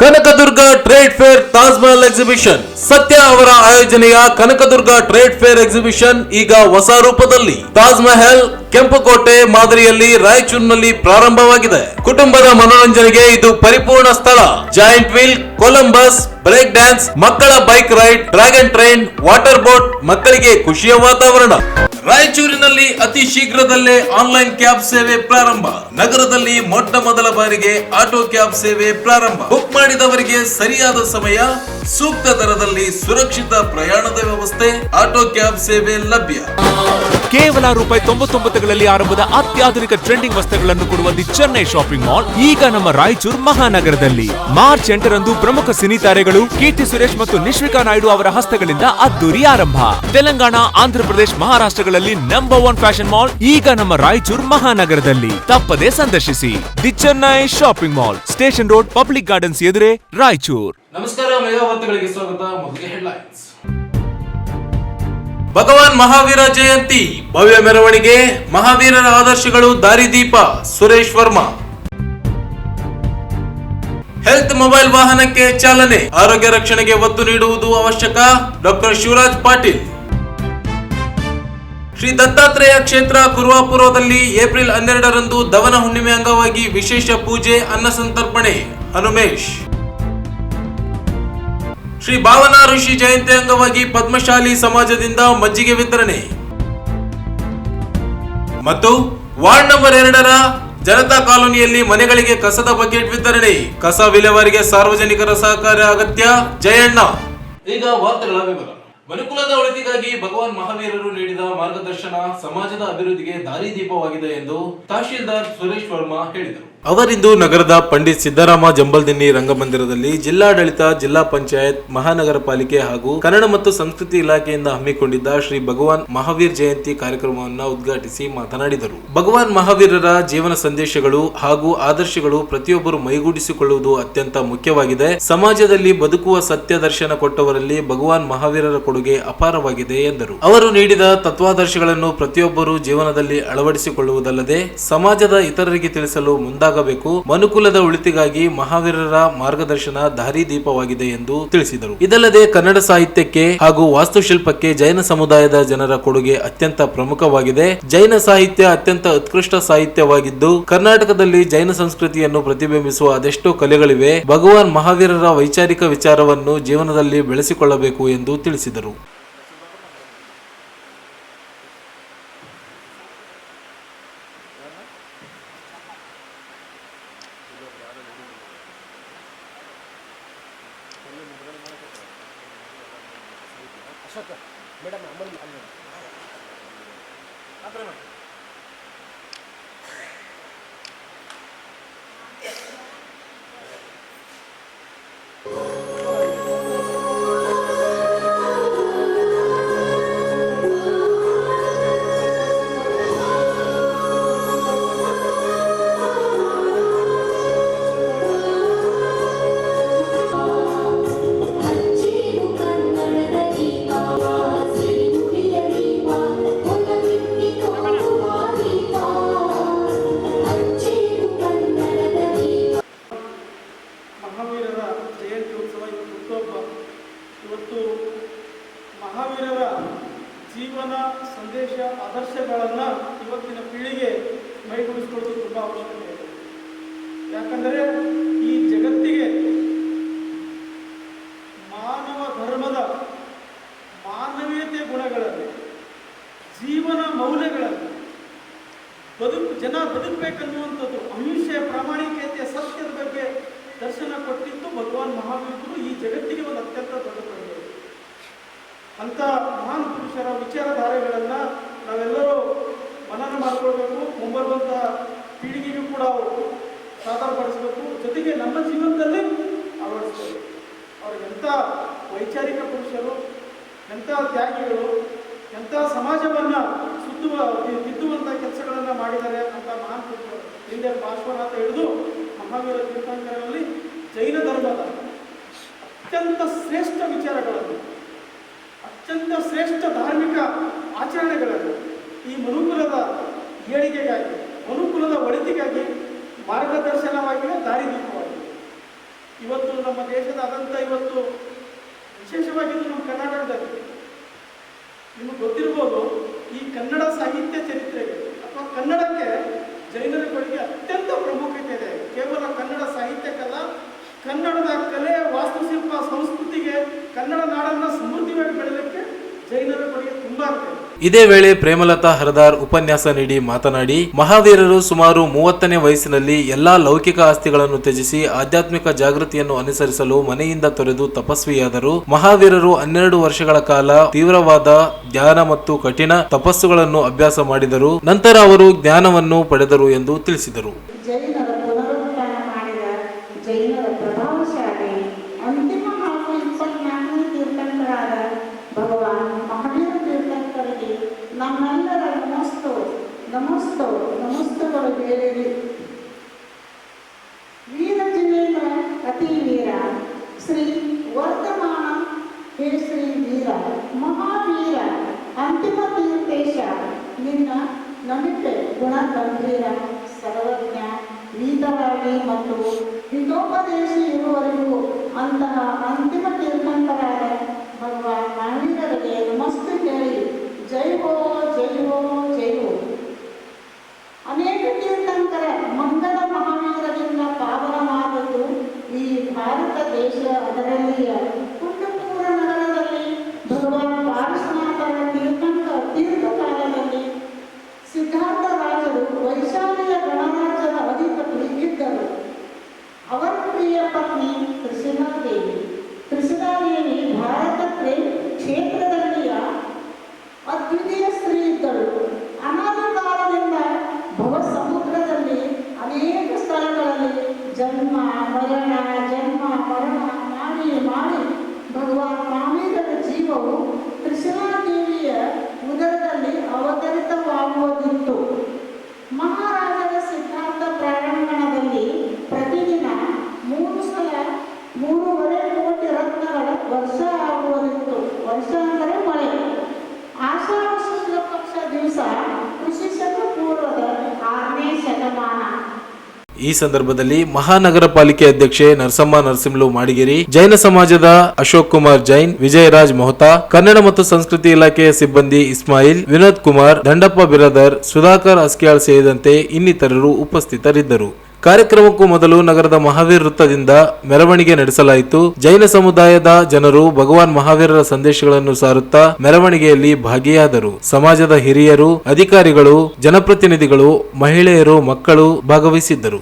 Kanaka Durga trade fair Taj Mahal exhibition. ಸತ್ಯ ಅವರ ಆಯೋಜನೆಯ Kanaka Durga trade fair exhibition ಈಗ ಹೊಸ ರೂಪದಲ್ಲಿ ತಾಜ್ ಮಹಲ್ ಕೆಂಪುಕೋಟೆ ಮಾದರಿಯಲ್ಲಿ ರಾಯಚೂರಿನಲ್ಲಿ ಪ್ರಾರಂಭವಾಗಿದೆ. ಕುಟುಂಬದ ಮನೋರಂಜನೆಗೆ ಇದು ಪರಿಪೂರ್ಣ ಸ್ಥಳ. Giant wheel, Columbus, break dance, ಮಕ್ಕಳ bike ride, dragon train, water boat, ಮಕ್ಕಳಿಗೆ ಖುಷಿಯ ವಾತಾವರಣ. ರಾಯಚೂರಿನಲ್ಲಿ ಅತಿ ಶೀಘ್ರದಲ್ಲೇ ಆನ್ಲೈನ್ ಕ್ಯಾಬ್ ಸೇವೆ ಪ್ರಾರಂಭ. ನಗರದಲ್ಲಿ ಮೊಟ್ಟ ಮೊದಲ ಬಾರಿಗೆ ಆಟೋ ಕ್ಯಾಬ್ ಸೇವೆ ಪ್ರಾರಂಭ. ಬುಕ್ ಮಾಡಿದವರಿಗೆ ಸರಿಯಾದ ಸಮಯ, ಸೂಕ್ತ ದರದಲ್ಲಿ ಸುರಕ್ಷಿತ ಪ್ರಯಾಣದ ವ್ಯವಸ್ಥೆ, ಆಟೋ ಕ್ಯಾಬ್ ಸೇವೆ ಲಭ್ಯ. ಕೇವಲ ₹99ಗಳಲ್ಲಿ ಆರಂಭದ ಅತ್ಯಾಧುನಿಕ ಟ್ರೆಂಡಿಂಗ್ ವಸ್ತುಗಳನ್ನು ಕೊಡುವ ದಿ ಚೆನ್ನೈ ಶಾಪಿಂಗ್ ಮಾಲ್ ಈಗ ನಮ್ಮ ರಾಯಚೂರು ಮಹಾನಗರದಲ್ಲಿ. ಮಾರ್ಚ್ 8ರಂದು ಪ್ರಮುಖ ಸಿನಿ ತಾರೆಗಳು ಕೀರ್ತಿ ಸುರೇಶ್ ಮತ್ತು ನಿಶ್ವಿಕಾ ನಾಯ್ಡು ಅವರ ಹಸ್ತಗಳಿಂದ ಅದ್ದೂರಿ ಆರಂಭ. ತೆಲಂಗಾಣ, ಆಂಧ್ರಪ್ರದೇಶ, ಮಹಾರಾಷ್ಟ್ರಗಳಲ್ಲಿ ನಂಬರ್ 1 ಫ್ಯಾಷನ್ ಮಾಲ್ ಈಗ ನಮ್ಮ ರಾಯಚೂರು ಮಹಾನಗರದಲ್ಲಿ. ತಪ್ಪದೇ ಸಂದರ್ಶಿಸಿ the Chennai shopping mall, station road, public gardens ಎದುರೇ, ರಾಯಚೂರು. ನಮಸ್ಕಾರ, ಮೆಗಾ ವಾರ್ತೆಗಳಿಗೆ ಸ್ವಾಗತ. ಮೊದಲಿಗೆ ಹೆಡ್ಲೈನ್ಸ್. ಭಗವಾನ್ ಮಹಾವೀರ ಜಯಂತಿ ಭವ್ಯ ಮೆರವಣಿಗೆ, ಮಹಾವೀರರ ಆದರ್ಶಗಳು ದಾರಿದೀಪ. ಸುರೇಶ್ ವರ್ಮಾ. ಹೆಲ್ತ್ ಮೊಬೈಲ್ ವಾಹನಕ್ಕೆ ಚಾಲನೆ, ಆರೋಗ್ಯ ರಕ್ಷಣೆಗೆ ಒತ್ತು ನೀಡುವುದು ಅವಶ್ಯಕ. ಡಾಕ್ಟರ್ ಶಿವರಾಜ್ ಪಾಟೀಲ್. ಶ್ರೀ ದತ್ತಾತ್ರೇಯ ಕ್ಷೇತ್ರ ಕುರುವಾಪುರದಲ್ಲಿ ಏಪ್ರಿಲ್ 12ರಂದು ದವನ ಹುಣ್ಣಿಮೆ ಅಂಗವಾಗಿ ವಿಶೇಷ ಪೂಜೆ, ಅನ್ನ ಸಂತರ್ಪಣೆ. ಹನುಮೇಶ್. ಶ್ರೀ ಭಾವನಾ ಋಷಿ ಜಯಂತಿ ಅಂಗವಾಗಿ ಪದ್ಮಶಾಲಿ ಸಮಾಜದಿಂದ ಮಜ್ಜಿಗೆ ವಿತರಣೆ. ಮತ್ತು ವಾರ್ಡ್ ನಂಬರ್ 2ರ ಜನತಾ ಕಾಲೋನಿಯಲ್ಲಿ ಮನೆಗಳಿಗೆ ಕಸದ ಬಕೆಟ್ ವಿತರಣೆ. ಕಸ ವಿಲೇವಾರಿಗೆ ಸಾರ್ವಜನಿಕರ ಸಹಕಾರ ಅಗತ್ಯ. ಜಯಣ್ಣ. ಈಗ ವಾರ್ತೆಗಳ ವಿವರ. ಮನುಕುಲದ ಒಳಿತಿಗಾಗಿ ಭಗವಾನ್ ಮಹಾವೀರರು ನೀಡಿದ ಮಾರ್ಗದರ್ಶನ ಸಮಾಜದ ಅಭಿವೃದ್ಧಿಗೆ ದಾರಿದೀಪವಾಗಿದೆ ಎಂದು ತಹಶೀಲ್ದಾರ್ ಸುರೇಶ್ ವರ್ಮಾ ಹೇಳಿದರು. ಅವರಿಂದು ನಗರದ ಪಂಡಿತ್ ಸಿದ್ದರಾಮ ಜಂಬಲ್ದಿನ್ನಿ ರಂಗಮಂದಿರದಲ್ಲಿ ಜಿಲ್ಲಾಡಳಿತ, ಜಿಲ್ಲಾ ಪಂಚಾಯತ್, ಮಹಾನಗರ ಪಾಲಿಕೆ ಹಾಗೂ ಕನ್ನಡ ಮತ್ತು ಸಂಸ್ಕೃತಿ ಇಲಾಖೆಯಿಂದ ಹಮ್ಮಿಕೊಂಡಿದ್ದ ಶ್ರೀ ಭಗವಾನ್ ಮಹಾವೀರ್ ಜಯಂತಿ ಕಾರ್ಯಕ್ರಮವನ್ನು ಉದ್ಘಾಟಿಸಿ ಮಾತನಾಡಿದರು. ಭಗವಾನ್ ಮಹಾವೀರರ ಜೀವನ ಸಂದೇಶಗಳು ಹಾಗೂ ಆದರ್ಶಗಳು ಪ್ರತಿಯೊಬ್ಬರು ಮೈಗೂಡಿಸಿಕೊಳ್ಳುವುದು ಅತ್ಯಂತ ಮುಖ್ಯವಾಗಿದೆ. ಸಮಾಜದಲ್ಲಿ ಬದುಕುವ ಸತ್ಯ ದರ್ಶನ ಕೊಟ್ಟವರಲ್ಲಿ ಭಗವಾನ್ ಮಹಾವೀರರ ಕೊಡುಗೆ ಅಪಾರವಾಗಿದೆ ಎಂದರು. ಅವರು ನೀಡಿದ ತತ್ವಾದರ್ಶಗಳನ್ನು ಪ್ರತಿಯೊಬ್ಬರು ಜೀವನದಲ್ಲಿ ಅಳವಡಿಸಿಕೊಳ್ಳುವುದಲ್ಲದೆ ಸಮಾಜದ ಇತರರಿಗೆ ತಿಳಿಸಲು ಮುಂದಾಗಬೇಕು. ಮನುಕುಲದ ಉಳಿತಿಗಾಗಿ ಮಹಾವೀರರ ಮಾರ್ಗದರ್ಶನ ದಾರಿದೀಪವಾಗಿದೆ ಎಂದು ತಿಳಿಸಿದರು. ಇದಲ್ಲದೆ ಕನ್ನಡ ಸಾಹಿತ್ಯಕ್ಕೆ ಹಾಗೂ ವಾಸ್ತುಶಿಲ್ಪಕ್ಕೆ ಜೈನ ಸಮುದಾಯದ ಜನರ ಕೊಡುಗೆ ಅತ್ಯಂತ ಪ್ರಮುಖವಾಗಿದೆ. ಜೈನ ಸಾಹಿತ್ಯ ಅತ್ಯಂತ ಉತ್ಕೃಷ್ಟ ಸಾಹಿತ್ಯವಾಗಿದ್ದು ಕರ್ನಾಟಕದಲ್ಲಿ ಜೈನ ಸಂಸ್ಕೃತಿಯನ್ನು ಪ್ರತಿಬಿಂಬಿಸುವ ಅದೆಷ್ಟೋ ಕಲೆಗಳಿವೆ. ಭಗವಾನ್ ಮಹಾವೀರರ ವೈಚಾರಿಕ ವಿಚಾರವನ್ನು ಜೀವನದಲ್ಲಿ ಬೆಳೆಸಿಕೊಳ್ಳಬೇಕು ಎಂದು ತಿಳಿಸಿದರು. ಇವತ್ತು ಮಹಾವೀರರ ಜೀವನ ಸಂದೇಶ ಆದರ್ಶಗಳನ್ನು ಇವತ್ತಿನ ಪೀಳಿಗೆ ಮೈಗೂಡಿಸಿಕೊಳ್ಳೋದು ತುಂಬ ಅವಶ್ಯಕತೆ ಇದೆ. ಯಾಕಂದರೆ ಈ ಜಗತ್ತಿಗೆ ಮಾನವ ಧರ್ಮದ ಮಾನವೀಯತೆ ಗುಣಗಳಲ್ಲಿ, ಜೀವನ ಮೌಲ್ಯಗಳಲ್ಲಿ ಜನ ಬದುಕಬೇಕನ್ನುವಂಥದ್ದು, ಅಹಿಂಸೆ, ಪ್ರಾಮಾಣಿಕತೆ, ಸತ್ಯದ ಬಗ್ಗೆ ದರ್ಶನ ಕೊಟ್ಟಿದ್ದು ಭಗವಾನ್ ಮಹಾವೀರರು ಈ ಜಗತ್ತಿಗೆ ಒಂದು ಅತ್ಯಂತ ದೊಡ್ಡ ಕೊಡುಗೆ. ಅಂಥ ಮಹಾನ್ ಪುರುಷರ ವಿಚಾರಧಾರೆಗಳನ್ನು ನಾವೆಲ್ಲರೂ ಮನನ ಮಾಡಿಕೊಳ್ಬೇಕು, ಮುಂಬರುವಂಥ ಪೀಳಿಗೆಗೂ ಕೂಡ ಸಾದರಪಡಿಸಬೇಕು, ಜೊತೆಗೆ ನಮ್ಮ ಜೀವನದಲ್ಲಿ ಅಳವಡಿಸಬೇಕು. ಅವರು ಎಂಥ ವೈಚಾರಿಕ ಪುರುಷರು, ಎಂಥ ತ್ಯಾಗಿಗಳು, ಎಂಥ ಸಮಾಜವನ್ನು ತಿದ್ದುವಂಥ ಕೆಲಸಗಳನ್ನು ಮಾಡಿದ್ದಾರೆ ಅಂತ ಮಹಾನ್ ಪುರುಷರು. ಹಿಂದೆ ಪಾರ್ಶ್ವನಾಥ ಹಿಡಿದು ಮಹಾವೀರ ತೀರ್ಥಂಕರರಲ್ಲಿ ಜೈನ ಧರ್ಮದ ಅತ್ಯಂತ ಶ್ರೇಷ್ಠ ವಿಚಾರಗಳನ್ನು, ಅತ್ಯಂತ ಶ್ರೇಷ್ಠ ಧಾರ್ಮಿಕ ಆಚರಣೆಗಳನ್ನು ಈ ಮನುಕುಲದ ಏಳಿಗೆಗಾಗಿ, ಮನುಕುಲದ ಒಳಿತಿಗಾಗಿ ಮಾರ್ಗದರ್ಶನವಾಗಿದೆ, ದಾರಿದೀಪವಾಗಿದೆ. ಇವತ್ತು ನಮ್ಮ ದೇಶದಾದಂಥ ಇವತ್ತು ವಿಶೇಷವಾಗಿ ನಮ್ಮ ಕರ್ನಾಟಕದಲ್ಲಿ ನಿಮಗೆ ಗೊತ್ತಿರ್ಬೋದು, ಈ ಕನ್ನಡ ಸಾಹಿತ್ಯ ಚರಿತ್ರೆಗೆ ಅಥವಾ ಕನ್ನಡಕ್ಕೆ ಜೈನರ ಕೊಡುಗೆ ಅತ್ಯಂತ ಪ್ರಾಮುಖ್ಯತೆ ಇದೆ. ಕೇವಲ ಕನ್ನಡ ಸಾಹಿತ್ಯಕ್ಕಲ್ಲ, ಕನ್ನಡದ ಕಲೆ, ವಾಸ್ತುಶಿಲ್ಪ, ಸಂಸ್ಕೃತಿಗೆ, ಕನ್ನಡ ನಾಡನ್ನು ಸಮೃದ್ಧಿಯಾಗಿ ಬೆಳೆಯಲಿಕ್ಕೆ ಜೈನರ ಕೊಡುಗೆ ತುಂಬಾ ಇದೆ. ಇದೇ ವೇಳೆ ಪ್ರೇಮಲತಾ ಹರದಾರ್ ಉಪನ್ಯಾಸ ನೀಡಿ ಮಾತನಾಡಿ, ಮಹಾವೀರರು ಸುಮಾರು 30ನೇ ವಯಸ್ಸಿನಲ್ಲಿ ಎಲ್ಲಾ ಲೌಕಿಕ ಆಸ್ತಿಗಳನ್ನು ತ್ಯಜಿಸಿ ಆಧ್ಯಾತ್ಮಿಕ ಜಾಗೃತಿಯನ್ನು ಅನುಸರಿಸಲು ಮನೆಯಿಂದ ತೊರೆದು ತಪಸ್ವಿಯಾದರು. ಮಹಾವೀರರು 12 ವರ್ಷಗಳ ಕಾಲ ತೀವ್ರವಾದ ಧ್ಯಾನ ಮತ್ತು ಕಠಿಣ ತಪಸ್ಸುಗಳನ್ನು ಅಭ್ಯಾಸ ಮಾಡಿದರು. ನಂತರ ಅವರು ಜ್ಞಾನವನ್ನು ಪಡೆದರು ಎಂದು ತಿಳಿಸಿದರು. ಜೈನರ ಪುನರುತ್ಥಾನ ಮಾಡಿದ ಜೈನರ ಪ್ರಭಾವಶಾಲಿ ಅಂತಿಮ ಹಾಗೂ 24ನೇ ತೀರ್ಥಂಕರಾದ ಭಗವಾನ್ ಮಹಾವೀರ ತೀರ್ಥಂಕರಿಗೆ ನಮ್ಮೆಲ್ಲರ ನಮಸ್ತುಗಳು ಬೇರೆರಿ. ವೀರ ಜಿನೇಂದ್ರ ಅತಿ ವೀರ ಶ್ರೀ ವರ್ಧಮಾನ ಹೇ ಶ್ರೀ ವೀರ ಮಹಾವೀರ ಅಂತಿಮ ತೀರ್ಥೇಶ ನಿನ್ನ ನಮಿತೆ ಗುಣ ಗಂಭೀರ ಸರ್ವಜ್ಞ ವೀತರಾಗಿ ಮತ್ತು ಹಿತೋಪದೇಶಿ ಇರುವವರೆಗೂ ಅಂತಹ ಅಂತಿಮ ತೀರ್ಥಂಕರಾದ ಭಗವಾನ್ ಮಹಾವೀರರಿಗೆ ನಮಸ್ತೆ ಹೇಳಿ ಜೈ ಹೋ ಜೈ ಹೋ ಜೈ ಹೋ. ಅನೇಕ ತೀರ್ಥಂಕರ ಮಂಗಲ ಮಹಾವೀರರಿಂದ ಪಾವನವಾದದ್ದು ಈ ಭಾರತ ದೇಶ. ಅದರಲ್ಲಿಯ ಕುಂಡಪುರ ನಗರದಲ್ಲಿ ಭಗವಾನ್ ಪಾರ್ಶ್ವನಾಥರ ತೀರ್ಥಕಾಲದಲ್ಲಿ ಸಿದ್ಧಾರ್ಥ ರಾಜರು ವೈಶಾಲಿಯ ಗಣರಾಜ್ಯದ ಅಧಿಪತಿ ಇದ್ದರು. ಅವರ ಪ್ರಿಯ ಪತ್ನಿ ಕೃಷ್ಣಾದೇವಿ ಭಾರತ ಕ್ಷೇತ್ರದಲ್ಲಿಯ ಅದ್ವಿತೀಯ ಸ್ತ್ರೀ ಇದ್ದಳು. ಅನಾದಿ ಕಾಲದಿಂದ ಭವ ಸಮುದ್ರದಲ್ಲಿ ಅನೇಕ ಸ್ಥಳಗಳಲ್ಲಿ ಜನ್ಮ ಮರಣ ಮಾಡಿ ಭಗವಾನ್ ಮಹಾವೀರರ ಜೀವವು ಕೃಷ್ಣಾದೇವಿಯ ಉದರದಲ್ಲಿ ಅವತರಿತವಾಗುವುದಿತ್ತು. ಮಹಾರಾಜರ ಸಿದ್ಧಾರ್ಥ ಪ್ರಾರಂಭಣದಲ್ಲಿ ಪ್ರತಿದಿನ 3 ಸಲ 3.5 ಕೋಟಿ ರತ್ನಗಳ ವರ್ಷ ಆಗುವುದಿತ್ತು. ವರ್ಷ ಅಂದರೆ ಮಳೆ. ಆಷಾಢ ಶುಕ್ಲ ಪಕ್ಷ ದಿವಸ ಕೃಷಿ ಶಕ ಪೂರ್ವದ 6ನೇ ಶತಮಾನ. ಈ ಸಂದರ್ಭದಲ್ಲಿ ಮಹಾನಗರ ಪಾಲಿಕೆ ಅಧ್ಯಕ್ಷೆ ನರಸಮ್ಮ ನರಸಿಂಹಲು ಮಾಡಿಗೇರಿ, ಜೈನ ಸಮಾಜದ ಅಶೋಕ್ ಕುಮಾರ್ ಜೈನ್, ವಿಜಯರಾಜ್ ಮೊಹತಾ, ಕನ್ನಡ ಮತ್ತು ಸಂಸ್ಕೃತಿ ಇಲಾಖೆಯ ಸಿಬ್ಬಂದಿ ಇಸ್ಮಾಯಿಲ್, ವಿನೋದ್ ಕುಮಾರ್, ದಂಡಪ್ಪ ಬಿರಾದರ್, ಸುಧಾಕರ್ ಅಸ್ಕ್ಯಾಳ್ ಸೇರಿದಂತೆ ಇನ್ನಿತರರು ಉಪಸ್ಥಿತರಿದ್ದರು. ಕಾರ್ಯಕ್ರಮಕ್ಕೂ ಮೊದಲು ನಗರದ ಮಹಾವೀರ್ ವೃತ್ತದಿಂದ ಮೆರವಣಿಗೆ ನಡೆಸಲಾಯಿತು. ಜೈನ ಸಮುದಾಯದ ಜನರು ಭಗವಾನ್ ಮಹಾವೀರರ ಸಂದೇಶಗಳನ್ನು ಸಾರುತ್ತಾ ಮೆರವಣಿಗೆಯಲ್ಲಿ ಭಾಗಿಯಾದರು. ಸಮಾಜದ ಹಿರಿಯರು, ಅಧಿಕಾರಿಗಳು, ಜನಪ್ರತಿನಿಧಿಗಳು, ಮಹಿಳೆಯರು, ಮಕ್ಕಳು ಭಾಗವಹಿಸಿದ್ದರು.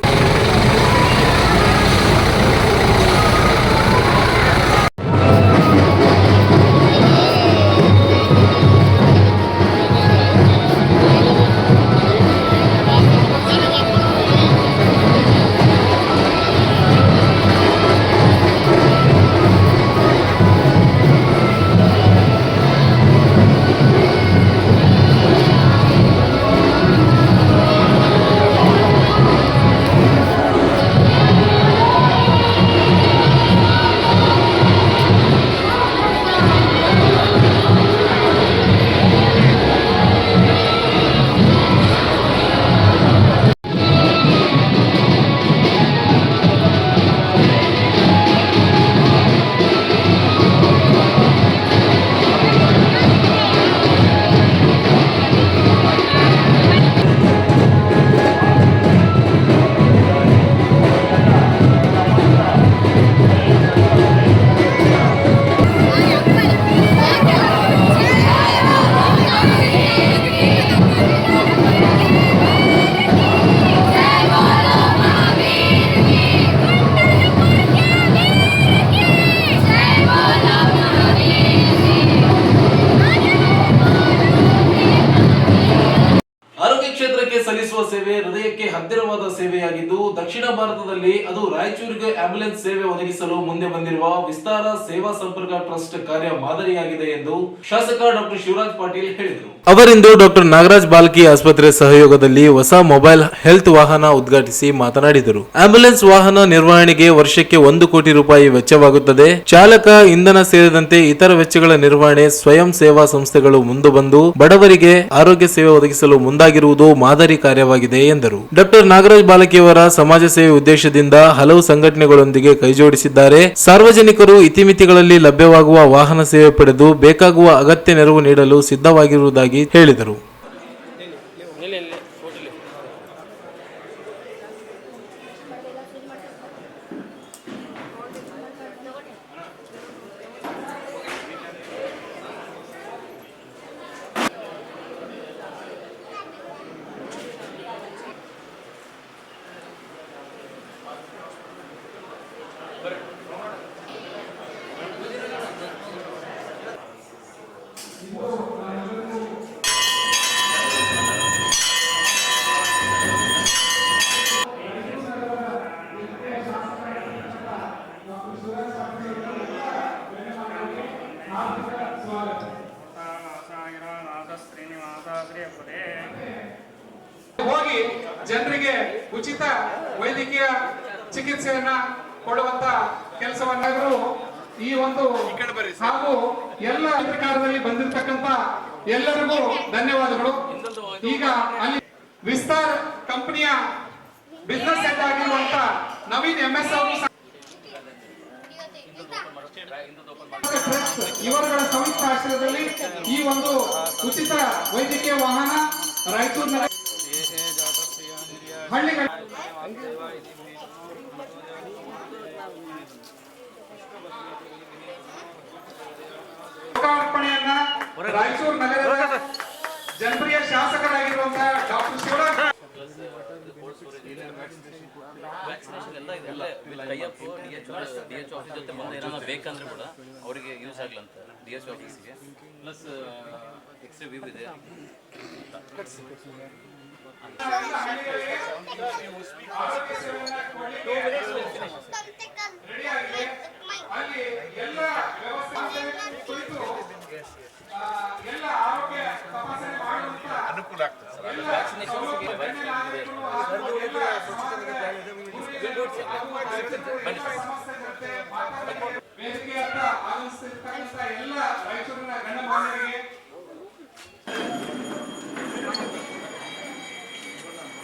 ಸಲ್ಲಿಸುವ ಸೇವೆ ಹೃದಯಕ್ಕೆ ಹತ್ತಿರವಾದ ಸೇವೆಯಾಗಿದ್ದು ದಕ್ಷಿಣ ಭಾರತದಲ್ಲಿ ಅದು ರಾಯಚೂರಿಗೆ ಆಂಬ್ಯುಲೆನ್ಸ್ ಸೇವೆ ಒದಗಿಸಲು ಮುಂದೆ ಬಂದಿರುವ ವಿಸ್ತಾರ ಸೇವಾ ಸಂಪರ್ಕ ಟ್ರಸ್ಟ್ ಕಾರ್ಯ ಮಾದರಿಯಾಗಿದೆ ಎಂದು ಶಾಸಕ ಡಾಕ್ಟರ್ ಶಿವರಾಜ್ ಪಾಟೀಲ್ ಹೇಳಿದರು. ಅವರಿಂದು ಡಾಕ್ಟರ್ ನಾಗರಾಜ್ ಬಾಲ್ಕಿ ಆಸ್ಪತ್ರೆ ಸಹಯೋಗದಲ್ಲಿ ಹೊಸ ಮೊಬೈಲ್ ಹೆಲ್ತ್ ವಾಹನ ಉದ್ಘಾಟಿಸಿ ಮಾತನಾಡಿದರು. ಆಂಬ್ಯುಲೆನ್ಸ್ ವಾಹನ ನಿರ್ವಹಣೆಗೆ ವರ್ಷಕ್ಕೆ 1 ಕೋಟಿ ರೂಪಾಯಿ ವೆಚ್ಚವಾಗುತ್ತದೆ. ಚಾಲಕ, ಇಂಧನ ಸೇರಿದಂತೆ ಇತರ ವೆಚ್ಚಗಳ ನಿರ್ವಹಣೆ ಸ್ವಯಂ ಸೇವಾ ಸಂಸ್ಥೆಗಳು ಮುಂದೆ ಬಂದು ಬಡವರಿಗೆ ಆರೋಗ್ಯ ಸೇವೆ ಒದಗಿಸಲು ಮುಂದಾಗಿರುವುದು ಮಾದರಿ ಕಾರ್ಯ ಕಾರ್ಯವಾಗಿದೆ ಎಂದರು. ಡಾಕ್ಟರ್ ನಾಗರಾಜ್ ಬಾಲಕಿಯವರ ಸಮಾಜ ಸೇವೆ ಉದ್ದೇಶದಿಂದ ಹಲವು ಸಂಘಟನೆಗಳೊಂದಿಗೆ ಕೈಜೋಡಿಸಿದ್ದಾರೆ. ಸಾರ್ವಜನಿಕರು ಇತಿಮಿತಿಗಳಲ್ಲಿ ಲಭ್ಯವಾಗುವ ವಾಹನ ಸೇವೆ ಪಡೆದು ಬೇಕಾಗುವ ಅಗತ್ಯ ನೆರವು ನೀಡಲು ಸಿದ್ಧವಾಗಿರುವುದಾಗಿ ಹೇಳಿದರು. ಹೋಗಿ ಜನರಿಗೆ ಉಚಿತ ವೈದ್ಯಕೀಯ ಚಿಕಿತ್ಸೆಯನ್ನ ಕೊಡುವಂತ ಕೆಲಸವನ್ನಾದರೂ ಈ ಒಂದು ಹಾಗೂ ಎಲ್ಲ ಸರ್ಕಾರದಲ್ಲಿ ಬಂದಿರತಕ್ಕಂತ ಎಲ್ಲರಿಗೂ ಧನ್ಯವಾದಗಳು. ಈಗ ಅಲ್ಲಿ ವಿಸ್ತಾರ್ ಕಂಪನಿಯ ಬಿಸ್ನೆಸ್ ಹೆಡ್ ಆಗಿರುವಂತ ನವೀನ್ MS ಅವರು ಇವರುಗಳ ಸಂಯುಕ್ತ ಆಶ್ರಯದಲ್ಲಿ ಈ ಒಂದು ಉಚಿತ ವೈದ್ಯಕೀಯ ವಾಹನ ರಾಯಚೂರಿನ ಹಳ್ಳಿಗಳ ಲೋಕಾರ್ಪಣೆಯನ್ನ ರಾಯಚೂರು ನಗರದ ಜನಪ್ರಿಯ ಶಾಸಕರಾಗಿರುವಂತಹ ಡಾಕ್ಟರ್ ಶಿವರಾಜ್ ವ್ಯಾಕ್ಸಿನೇಷನ್ ಎಲ್ಲ ಇದೆ DH ಆಫೀಸ್ ಜೊತೆ ಮುಂದೆ ಏನಾದ್ರು ಬೇಕಂದ್ರೆ ಕೂಡ ಅವರಿಗೆ ಯೂಸ್ ಆಗ್ಲಂತ DH ಆಫೀಸ್ಗೆ ಪ್ಲಸ್ ಎಕ್ಸ್ರೇ ವ್ಯೂ ಇದೆ. ಅಲ್ಲಿ ಎಲ್ಲ ವ್ಯವಸ್ಥೆ ಕುರಿತು ಎಲ್ಲ ಆರೋಗ್ಯ ತಪಾಸಣೆ ಮಾಡುವಂತ ಅನುಕೂಲ ಆಗ್ತದೆ ಸರ್. ವ್ಯಾಕ್ಸಿನೇಷನ್ಸ್ಗೆ ವೇದಿಕೆ ಹತ್ರ ಆಗಮಿಸುತ್ತಿರ್ತಕ್ಕಂಥ ಎಲ್ಲ ರಾಯಚೂರಿನ ಗಣ್ಯಮಾನ್ಯರಿಗೆ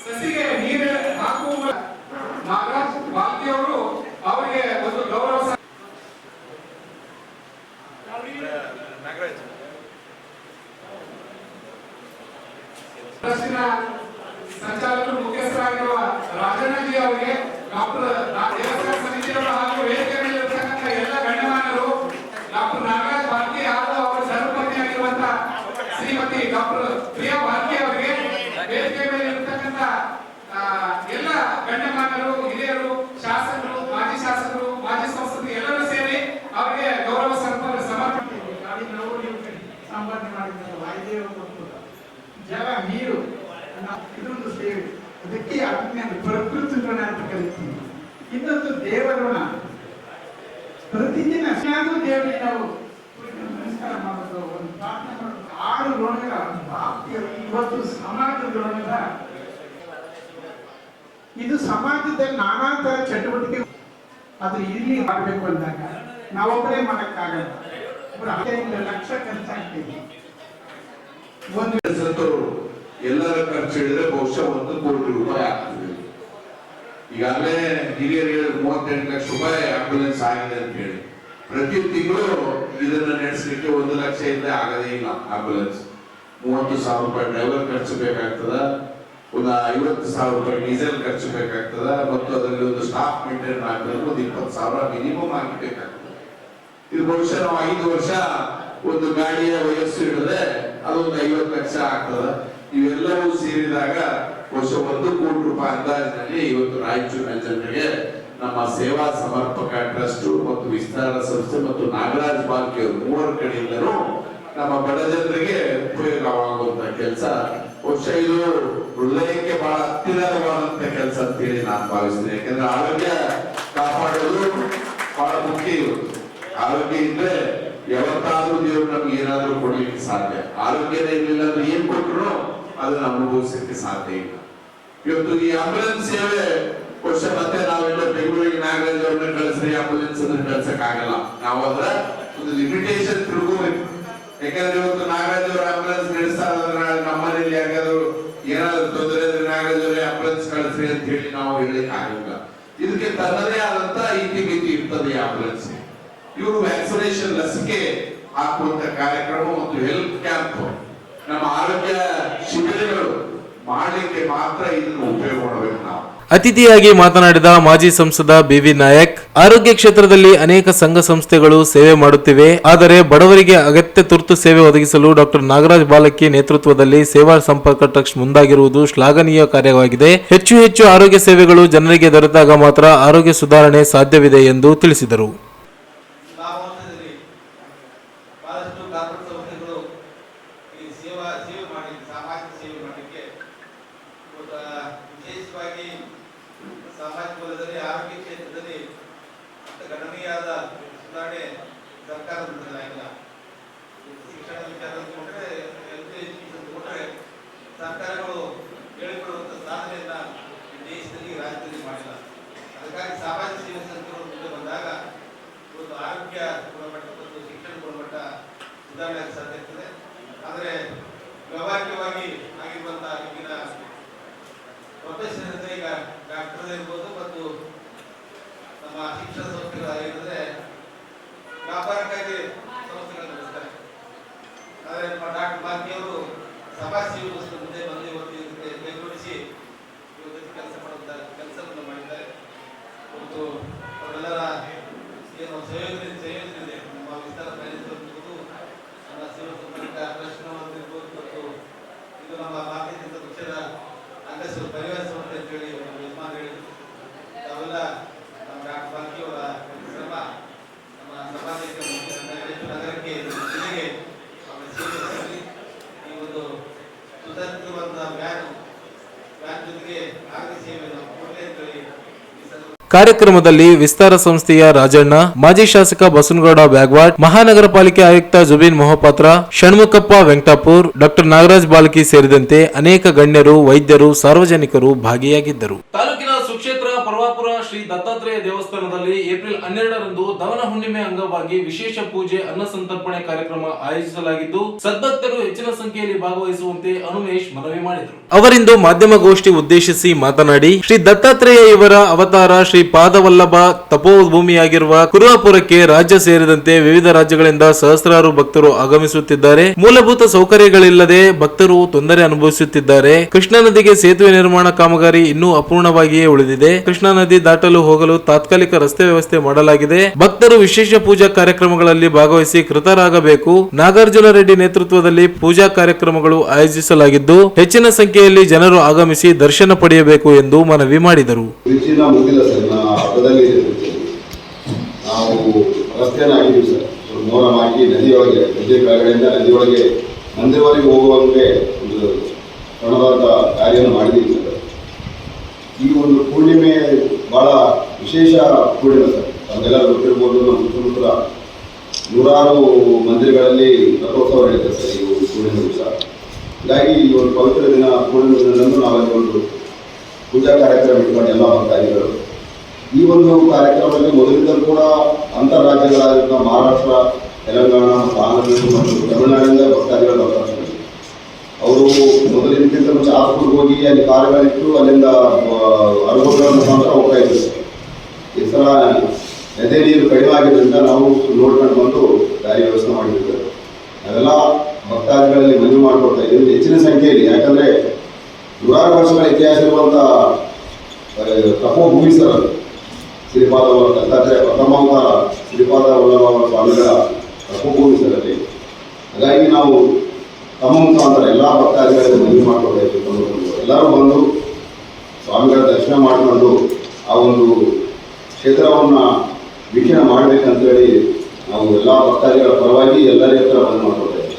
ಸಸಿಗೆ ನೀರು ಹಾಕುವ ನಾಗರಾಜ್ ಬಾಲ್ಕಿಯವರು ಅವರಿಗೆ ಒಂದು ಗೌರವ ಟ್ರಸ್ಟಿನ ಸಂಚಾಲಕರು ಮುಖ್ಯಸ್ಥರಾಗಿರುವ ರಾಜಣ್ಣಜಿ ಅವರಿಗೆ ಡಾಕ್ಟರ್ ದೇವಸ್ಥಾನ ಸಮಿತಿಯವರು ಹಾಗೂ ವೇದಿಕೆ ಮೇಲಿರತಕ್ಕಂಥ ಎಲ್ಲ ಗಣ್ಯಮಾನ್ಯರು ಡಾಕ್ಟರ್ ನಾಗರಾಜ್ ಬಾಲ್ಕಿ ಹಾಗೂ ಅವರ ಧರ್ಮಪತ್ನಿಯಾಗಿರುವಂತಹ ಶ್ರೀಮತಿ ಡಾಕ್ಟರ್ ಪ್ರಿಯಾ ಬಾಲ್ಕಿ ಅವರಿಗೆ ವೇದಿಕೆ ಮೇಲೆ ಇರತಕ್ಕಂಥ ಎಲ್ಲ ಗಣ್ಯಮಾನ್ಯರು ಹಿರಿಯರು ಶಾಸಕರು ಮಾಜಿ ಸಂಸದರು ಎಲ್ಲರೂ ಸೇರಿ ಅವರಿಗೆ ಗೌರವ ಸಮರ್ಪಣೆ ಸಂಪಾದನೆ ಮಾಡಿದ್ದಾರೆ. ವಾಯುದೇವ ಜಲ ನೀರು ಇದೊಂದು ಸೇವೆ, ಅದಕ್ಕೆ ಅಜ್ಞಾನ ಪ್ರಕೃತಿ ಋಣ ಅಂತ ಕರಿತೀವಿ. ಇನ್ನೊಂದು ದೇವಋಣ. ಪ್ರತಿದಿನ ದೇವರಿಗೆ ನಾವು ನಮಸ್ಕಾರ ಮಾಡೋದು, ಒಂದು ಪ್ರಾರ್ಥನೆ ಮಾಡೋದು, 6 ಋಣಗಳ ಇವತ್ತು ಸಮಾಜದ ಋಣದ ಇದು ಸಮಾಜದಲ್ಲಿ ನಾನಾ ತರ ಚಟುವಟಿಕೆ ಆದ್ರೆ ಇಲ್ಲಿ ಮಾಡಬೇಕು ಅಂದಾಗ ನಾವೊಬ್ಬರೇ ಮಾಡಕ್ಕಾಗಲ್ಲ. 15 ಲಕ್ಷ ಖರ್ಚಾಗ್ತದೆ. ಎಲ್ಲರ ಖರ್ಚು ಹಿಡಿದ್ರೆ ಬಹುಶಃ 1 ಕೋಟಿ ರೂಪಾಯಿ ಆಗ್ತದೆ. ಈಗಾಗಲೇ ಹಿರಿಯರು ಹೇಳಿದ್ರು 38 ಲಕ್ಷ ರೂಪಾಯಿ ಆಂಬ್ಯುಲೆನ್ಸ್ ಆಗಿದೆ ಅಂತ ಹೇಳಿ. ಪ್ರತಿ ತಿಂಗಳು ಇದನ್ನ ನಡೆಸಲಿಕ್ಕೆ 1 ಲಕ್ಷ ಇಲ್ಲದೆ ಆಗದೇ ಇಲ್ಲ. ಆಂಬ್ಯುಲೆನ್ಸ್ 30,000 ರೂಪಾಯಿ ಡ್ರೈವರ್ ಖರ್ಚು ಬೇಕಾಗ್ತದ, ಒಂದು 50,000 ರೂಪಾಯಿ ಡೀಸೆಲ್ ಖರ್ಚು ಬೇಕಾಗ್ತದ, ಮತ್ತು ಅದರಲ್ಲಿ ಒಂದು ಸ್ಟಾಫ್ ಮೇಂಟೈನ್ ಮಾಡಬೇಕು, ಒಂದು 20,000 ಮಿನಿಮಮ್ ಆಗಿ ಬೇಕಾಗ್ತದೆ. ಇದು ಬಹುಶಃ ನಾವು 5 ವರ್ಷ ಒಂದು ಗಾಡಿಯ ವಯಸ್ಸು ಹಿಡಿದ್ರೆ ಅದೊಂದು 50 ಲಕ್ಷ ಆಗ್ತದ. ಇವೆಲ್ಲವೂ ಸೇರಿದಾಗ ಬಹುಶಃ 1 ಕೋಟಿ ರೂಪಾಯಿ ಅಂದಾಜಿನಲ್ಲಿ ಇವತ್ತು ರಾಯಚೂರಿನ ಜನರಿಗೆ ನಮ್ಮ ಸೇವಾ ಸಮರ್ಪಕ ಟ್ರಸ್ಟ್ ಮತ್ತು ವಿಸ್ತಾರ ಸಂಸ್ಥೆ ಮತ್ತು ನಾಗರಾಜ್ ಬಾಲ್ಕಿ ಅವರು 3 ಕಡೆಯಿಂದಲೂ ನಮ್ಮ ಬಡ ಜನರಿಗೆ ಉಪಯೋಗವಾಗುವಂತ ಕೆಲಸ ಬಹುಶಃ ಇದು ಹೃದಯಕ್ಕೆ ಬಹಳ ಹತ್ತಿರವಾದಂತ ಕೆಲಸ ಅಂತ ಹೇಳಿ ನಾನು ಭಾವಿಸ್ತೇನೆ. ಯಾಕಂದ್ರೆ ಆರೋಗ್ಯ ಕಾಪಾಡೋದು ಬಹಳ ಮುಖ್ಯ. ಇವತ್ತು ಆರೋಗ್ಯ ಇದ್ರೆ ಯಾವತ್ತಾದ್ರೂ ದೇವರು ನಮ್ಗೆ ಏನಾದ್ರೂ ಕೊಡ್ಲಿಕ್ಕೆ ಸಾಧ್ಯ. ಆರೋಗ್ಯನೇ ಇರಲಿಲ್ಲ ಅಂದ್ರೆ ಏನ್ ಕೊಟ್ಟರು ಅದನ್ನ ಅನುಭವಿಸಲಿಕ್ಕೆ ಸಾಧ್ಯ ಇಲ್ಲ. ಇವತ್ತು ಈ ಆಂಬುಲೆನ್ಸ್ ಸೇವೆ ಬಹುಶಃ ಮತ್ತೆ ನಾವೆಲ್ಲ ಬೆಂಗಳೂರಿಗೆ ನಾಗರಾಜ್ ಅವ್ರನ್ನ ಕಳಿಸ್ರಿ ಆಂಬುಲೆನ್ಸ್ ಅಂದ್ರೆ ಕಳ್ಸಕ್ ಆಗಲ್ಲ. ನಾವು ಅದರ ಒಂದು ಲಿಮಿಟೇಷನ್ ತಿಳ್ಕೋಬೇಕು. ಯಾಕಂದ್ರೆ ಇವತ್ತು ನಾಗರಾಜ್ ಅವ್ರ ಆಂಬುಲೆನ್ಸ್ ನಡೆಸ್ತಾ ನಮ್ಮನೇಲಿ ಯಾಕಾದ್ರೂ ಏನಾದ್ರು ತೊಂದರೆ ಇದ್ರೆ ನಾಗರಾಜ್ ಅಂತ ಹೇಳಿ ನಾವು ಹೇಳಲಿಕ್ಕೆ ಆಗಲ್ಲ. ಇದಕ್ಕೆ ತನ್ನದೇ ಆದಂತ ಇತಿಮಿತಿ ಇರ್ತದೆ ಆಂಬುಲೆನ್ಸ್. ಇವರು ವ್ಯಾಕ್ಸಿನೇಷನ್ ಲಸಿಕೆ ಹಾಕುವಂತ ಕಾರ್ಯಕ್ರಮ ಮತ್ತು ಹೆಲ್ತ್ ಕ್ಯಾಂಪ್, ನಮ್ಮ ಆರೋಗ್ಯ ಶಿಬಿರಗಳು ಮಾಡಲಿಕ್ಕೆ ಮಾತ್ರ ಇದನ್ನು ಉಪಯೋಗ ಮಾಡಬೇಕು ನಾವು. ಅತಿಥಿಯಾಗಿ ಮಾತನಾಡಿದ ಮಾಜಿ ಸಂಸದ ಬಿವಿ ನಾಯಕ್, ಆರೋಗ್ಯ ಕ್ಷೇತ್ರದಲ್ಲಿ ಅನೇಕ ಸಂಘ ಸಂಸ್ಥೆಗಳು ಸೇವೆ ಮಾಡುತ್ತಿವೆ, ಆದರೆ ಬಡವರಿಗೆ ಅಗತ್ಯ ತುರ್ತು ಸೇವೆ ಒದಗಿಸಲು ಡಾಕ್ಟರ್ ನಾಗರಾಜ್ ಬಾಲಕಿ ನೇತೃತ್ವದಲ್ಲಿ ಸೇವಾ ಸಂಪರ್ಕ ಟ್ರಸ್ಟ್ ಮುಂದಾಗಿರುವುದು ಶ್ಲಾಘನೀಯ ಕಾರ್ಯವಾಗಿದೆ. ಹೆಚ್ಚು ಹೆಚ್ಚು ಆರೋಗ್ಯ ಸೇವೆಗಳು ಜನರಿಗೆ ದೊರೆತಾಗ ಮಾತ್ರ ಆರೋಗ್ಯ ಸುಧಾರಣೆ ಸಾಧ್ಯವಿದೆ ಎಂದು ತಿಳಿಸಿದರು. ಸಾಮಾಜಿಕ ವಲಯದಲ್ಲಿ ಆರೋಗ್ಯ ಕ್ಷೇತ್ರದಲ್ಲಿ ಗಣನೀಯವಾದ ಸುಧಾರಣೆ ಸರ್ಕಾರದಿಂದ ಆಗಿಲ್ಲ. ಶಿಕ್ಷಣ ವಿಚಾರ ತಗೊಂಡ್ರೆ, ಹೆಲ್ತ್ ಎಜುಕೇಶನ್ ತಗೊಂಡ್ರೆ ಸರ್ಕಾರಗಳು ಹೇಳಿಕೊಡುವಂಥ ಸಾಧನೆಯನ್ನ ದೇಶದಲ್ಲಿ ರಾಜ್ಯದಲ್ಲಿ ಮಾಡಿಲ್ಲ. ಅದಕ್ಕಾಗಿ ಸಾಮಾಜಿಕ ಸೇವೆ ಸಂಸ್ಥೆಗಳು ಮುಂದೆ ಬಂದಾಗ ಒಂದು ಆರೋಗ್ಯ ಗುಣಮಟ್ಟ ಮತ್ತು ಶಿಕ್ಷಣ ಗುಣಮಟ್ಟ ಸುಧಾರಣೆ ಸಾಧ್ಯ ಇರ್ತದೆ. ಆದರೆ ವ್ಯವಹಾರಿಕವಾಗಿ ಆಗಿರುವಂತಹ ಈಗಿನ ಪ್ರೊಫೆಷನ್ ಅಂದ್ರೆ ಈಗ ಡಾಕ್ಟರ್ ಇರ್ಬೋದು ಮತ್ತು ನಮ್ಮ ಶಿಕ್ಷಣ ಸಂಸ್ಥೆಗಳಾಗಿರ್ತದೆ ವ್ಯಾಪಾರಕ್ಕಾಗಿ ಸಂಸ್ಥೆಗಳು ನಡೆಸ್ತಾರೆ. ಆದರೆ ನಮ್ಮ ಡಾಕ್ಟರ್ ಬಾಕಿಯವರು ಸಮಾಜ ಸೇವೆಗೋಸ್ಕರ ಮುಂದೆ ಬಂದು ಇವತ್ತು ಇದಕ್ಕೆ ಕೈಗೂಡಿಸಿ ಇವತ್ತು ಕೆಲಸ ಮಾಡುವಂತ ಕೆಲಸವನ್ನು ಮಾಡಿದ್ದಾರೆ. ಮತ್ತು ಅವರೆಲ್ಲರ ಏನು ಸಂಯೋಜನೆ ಇದೆ, ನಮ್ಮ ವಿಸ್ತಾರ ಪ್ರಯತ್ನಿಸಿರುವುದು ನಮ್ಮ ಸೇವಾ ಸಂಪರ್ಕ ಪ್ರಶ್ನವಾಗಿರ್ಬೋದು ಮತ್ತು ಇದು ನಮ್ಮ ಭಾರತೀಯ ಜನತಾ ಪಕ್ಷದ ಅಂಗಸರು ಪರಿವಾರ ಸಂಸ್ಥೆ ಅಂತ ಹೇಳಿ ನಮ್ಮ ಯಜಮಾನ್ ಹೇಳಿದ್ರು. ಅವೆಲ್ಲ ನಮ್ಮ ಡಾಕ್ಟರ್ ಬಾಕಿಯವರ ಶ್ರಮ ನಮ್ಮ ಸಮಾಜಕ್ಕೆ ನಗರಕ್ಕೆ ಜಿಲ್ಲೆಗೆ ಅವರ ಸೇವೆ ಈ ಒಂದು ಸುಧಾರಿಸಿರುವಂತಹ ವ್ಯಾನ್ ಜೊತೆಗೆ ಆರೋಗ್ಯ ಸೇವೆ ನಾವು ಕೊಡಲೇ ಅಂತ ಹೇಳಿ ಕಾರ್ಯಕ್ರಮದಲ್ಲಿ ವಿಸ್ತಾರ ಸಂಸ್ಥೆಯ ರಾಜಣ್ಣ, ಮಾಜಿ ಶಾಸಕ ಬಸನಗೌಡ ಬ್ಯಾಗ್ವಾಡ್, ಮಹಾನಗರ ಪಾಲಿಕೆ ಆಯುಕ್ತ ಜುಬಿನ್ ಮೊಹಪಾತ್ರ, ಷಣ್ಮುಖಪ್ಪ ವೆಂಕಟಾಪುರ್, ಡಾಕ್ಟರ್ ನಾಗರಾಜ್ ಬಾಲಕಿ ಸೇರಿದಂತೆ ಅನೇಕ ಗಣ್ಯರು, ವೈದ್ಯರು, ಸಾರ್ವಜನಿಕರು ಭಾಗಿಯಾಗಿದ್ದರು. ತಾಲೂಕಿನ ಸುಕ್ಷೇತ್ರ ಪರ್ವಾಪುರ ಶ್ರೀ ದತ್ತಾತ್ರೇಯ ದೇವಸ್ಥಾನದಲ್ಲಿ ಏಪ್ರಿಲ್ 12ರಂದು ದವನ ಹುಣ್ಣಿಮೆ ಅಂಗವಾಗಿ ವಿಶೇಷ ಪೂಜೆ ಅನ್ನ ಸಂತರ್ಪಣೆ ಕಾರ್ಯಕ್ರಮ ಆಯೋಜಿಸಲಾಗಿದ್ದು ಸದ್ಭಕ್ತರು ಹೆಚ್ಚಿನ ಸಂಖ್ಯೆಯಲ್ಲಿ ಭಾಗವಹಿಸುವಂತೆ ಅನುಮೇಶ್ ಮನವಿ ಮಾಡಿದರು. ಅವರಿಂದು ಮಾಧ್ಯಮಗೋಷ್ಠಿ ಉದ್ದೇಶಿಸಿ ಮಾತನಾಡಿ, ಶ್ರೀ ದತ್ತಾತ್ರೇಯ ಇವರ ಅವತಾರ ಶ್ರೀ ಪಾದವಲ್ಲಭ ತಪೋಭೂಮಿಯಾಗಿರುವ ಕುರುವಾಪುರಕ್ಕೆ ರಾಜ್ಯ ಸೇರಿದಂತೆ ವಿವಿಧ ರಾಜ್ಯಗಳಿಂದ ಸಹಸ್ರಾರು ಭಕ್ತರು ಆಗಮಿಸುತ್ತಿದ್ದಾರೆ. ಮೂಲಭೂತ ಸೌಕರ್ಯಗಳಿಲ್ಲದೆ ಭಕ್ತರು ತೊಂದರೆ ಅನುಭವಿಸುತ್ತಿದ್ದಾರೆ. ಕೃಷ್ಣಾ ನದಿಗೆ ಸೇತುವೆ ನಿರ್ಮಾಣ ಕಾಮಗಾರಿ ಇನ್ನೂ ಅಪೂರ್ಣವಾಗಿಯೇ ಉಳಿದಿದೆ. ಕೃಷ್ಣಾ ನದಿ ದಾಟಲು ಹೋಗಲು ತಾತ್ಕಾಲಿಕ ರಸ್ತೆ ವ್ಯವಸ್ಥೆ ಮಾಡಲಾಗಿದೆ. ಭಕ್ತರು ವಿಶೇಷ ಪೂಜಾ ಕಾರ್ಯಕ್ರಮಗಳಲ್ಲಿ ಭಾಗವಹಿಸಿ ಕೃತರಾಗಬೇಕು. ನಾಗಾರ್ಜುನ ರೆಡ್ಡಿ ನೇತೃತ್ವದಲ್ಲಿ ಪೂಜಾ ಕಾರ್ಯಕ್ರಮಗಳು ಆಯೋಜಿಸಲಾಗಿದ್ದು ಹೆಚ್ಚಿನ ಸಂಖ್ಯೆಯಲ್ಲಿ ಜನರು ಆಗಮಿಸಿ ದರ್ಶನ ಪಡೆಯಬೇಕು ಎಂದು ಮನವಿ ಮಾಡಿದರು. ನಾವು ರಸ್ತೆಯನ್ನು ಹಾಕಿದ್ದೀವಿ ಸರ್. ಮೋರಂ ಹಾಕಿ ನದಿಯೊಳಗೆ ನದಿ ಕೆಳಗಡೆಯಿಂದ ನದಿಯೊಳಗೆ ಮಂದಿರವರೆಗೆ ಹೋಗುವಂತೆ ಒಂದು ಪ್ರಣವಾದ ಕಾರ್ಯವನ್ನು ಮಾಡಿದ್ದೀವಿ ಸರ್. ಈ ಒಂದು ಪೂರ್ಣಿಮೆ ಬಹಳ ವಿಶೇಷ ಪೂರ್ಣಿಮೆ ಸರ್. ನಮಗೆಲ್ಲ ಗೊತ್ತಿರ್ಬೋದು, ನಮ್ಮ ಸುತ್ತಮುತ್ತ ನೂರಾರು ಮಂದಿರಗಳಲ್ಲಿ ರಥೋತ್ಸವ ನಡೀತದೆ ಸರ್ ಈ ಪೂರ್ಣಿಮೆ ದಿವಸ. ಹೀಗಾಗಿ ಈ ಒಂದು ಪವಿತ್ರ ದಿನ ಪೂರ್ಣಿಮೆ ದಿನದಂದು ನಾವಲ್ಲಿ ಒಂದು ಪೂಜಾ ಕಾರ್ಯಕ್ರಮ ಇಟ್ಕೊಂಡು ಎಲ್ಲ ಭಕ್ತಾದಿಗಳು ಈ ಒಂದು ಕಾರ್ಯಕ್ರಮದಲ್ಲಿ ಮೊದಲಿಂದಲೂ ಕೂಡ ಅಂತರ್ರಾಜ್ಯಗಳಾಗಿರುವ ಮಹಾರಾಷ್ಟ್ರ, ತೆಲಂಗಾಣ, ಆಂಧ್ರ ಮತ್ತು ತಮಿಳುನಾಡಿನಿಂದ ಭಕ್ತಾದಿಗಳು ಬರ್ತಾರೆ. ಅವರು ಮೊದಲಿನಕ್ಕಿಂತ ಮುಂಚೆ ಆಸ್ಪತ್ರೆಗೆ ಹೋಗಿ ಅಲ್ಲಿ ಕಾರ್ಯಗಳಿಟ್ಟು ಅಲ್ಲಿಂದ ಅನುಭವಗಳ ಮುಖಾಂತರ ಹೋಗ್ತಾ ಇದ್ರು. ಈ ಸಲ ನದಿ ನೀರು ಕಡಿಮೆ ಆಗಿದ್ದರಿಂದ ನಾವು ನೋಡ್ಕೊಂಡು ಬಂದು ದಾರಿ ವ್ಯವಸ್ಥೆ ಮಾಡಿರ್ತೇವೆ. ನಾವೆಲ್ಲ ಭಕ್ತಾದಿಗಳಲ್ಲಿ ಮನವಿ ಮಾಡಿಕೊಡ್ತಾ ಇದ್ದೀವಿ ಹೆಚ್ಚಿನ ಸಂಖ್ಯೆಯಲ್ಲಿ. ಯಾಕಂದರೆ ನೂರಾರು ವರ್ಷಗಳ ಇತಿಹಾಸ ಇರುವಂಥ ತಪೋಭೂಮಿ ಸರ್ ಅದು. ಶ್ರೀಪಾದ ದತ್ತಾತ್ರೇಯ ಪ್ರಥಮ ಅವತಾರ ಶ್ರೀಪಾದ ವಲ್ಲಭ ಸ್ವಾಮಿಗಳ ತಪೋಭೂಮಿ ಸರ್ ಅಲ್ಲಿ. ಹಾಗಾಗಿ ನಾವು ತಮ್ಮ ಮುಖಾಂತರ ಎಲ್ಲ ಭಕ್ತಾದಿಗಳಿಗೆ ಮನವಿ ಮಾಡಿಕೊಡ್ತಾ ಇದ್ದೀವಿ. ಎಲ್ಲರೂ ಬಂದು ಸ್ವಾಮಿಗಳ ದರ್ಶನ ಮಾಡಿಕೊಂಡು ಆ ಒಂದು ಕ್ಷೇತ್ರವನ್ನು ವೀಕ್ಷಣೆ ಮಾಡಬೇಕಂತೇಳಿ ನಾವು ಎಲ್ಲ ಭಕ್ತಾದಿಗಳ ಪರವಾಗಿ ಎಲ್ಲರ ಹತ್ರ ಮನವಿ ಮಾಡಿಕೊಡ್ತಾ ಇದ್ದೀವಿ.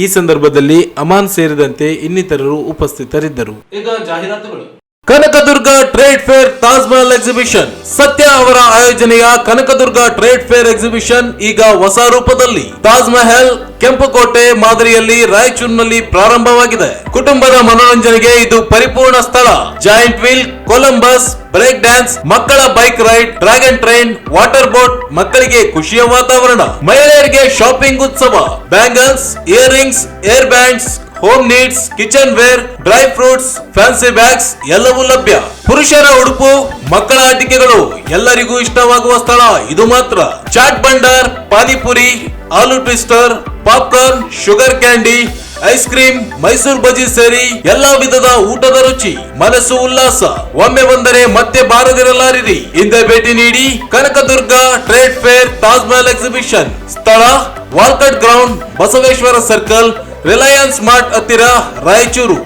ಈ ಸಂದರ್ಭದಲ್ಲಿ ಅಮಾನ್ ಸೇರಿದಂತೆ ಇನ್ನಿತರರು ಉಪಸ್ಥಿತರಿದ್ದರು. ಈಗ ಜಾಹೀರಾತುಗಳು. Kanaka Durga trade fair Taj Mahal exhibition. ಸತ್ಯ ಅವರ ಆಯೋಜನೆಯ ಕನಕದುರ್ಗ ಟ್ರೇಡ್ ಫೇರ್ ಎಕ್ಸಿಬಿಷನ್ ಈಗ ಹೊಸ ರೂಪದಲ್ಲಿ ತಾಜ್ ಮಹಲ್ ಕೆಂಪುಕೋಟೆ ಮಾದರಿಯಲ್ಲಿ ರಾಯಚೂರಿನಲ್ಲಿ ಪ್ರಾರಂಭವಾಗಿದೆ. ಕುಟುಂಬದ ಮನೋರಂಜನೆಗೆ ಇದು ಪರಿಪೂರ್ಣ ಸ್ಥಳ. Giant wheel, Columbus, break dance, ಮಕ್ಕಳ bike ride, dragon train, water boat, ಮಕ್ಕಳಿಗೆ ಖುಷಿಯ ವಾತಾವರಣ, ಮಹಿಳೆಯರಿಗೆ ಶಾಪಿಂಗ್ ಉತ್ಸವ, bangles, earrings, hair bands, home needs, kitchenware, dry fruits, fancy bags ಎಲ್ಲವೂ ಲಭ್ಯ. ಪುರುಷರ ಉಡುಪು, ಮಕ್ಕಳ ಆಟಿಕೆಗಳು ಎಲ್ಲರಿಗೂ ಇಷ್ಟವಾಗುವ ಸ್ಥಳ ಇದು ಮಾತ್ರ. ಚಾಟ್ ಬಂಡಾರ್, panipuri, aloo twister, popcorn, sugar candy, ice cream, Mysore bajji ಸೇರಿ ಎಲ್ಲಾ ವಿಧದ ಊಟದ ರುಚಿ, ಮನಸ್ಸು ಉಲ್ಲಾಸ. ಒಮ್ಮೆ ಬಂದರೆ ಮತ್ತೆ ಬಾರದಿರಲಾರಿರಿ. ಹಿಂದೆ ಭೇಟಿ ನೀಡಿ. Kanakadurga trade fair, Taj Mahal exhibition. ಸ್ಥಳ Walkot ground, Basaveshwara circle, Reliance mart ಹತ್ತಿರ, ರಾಯಚೂರು.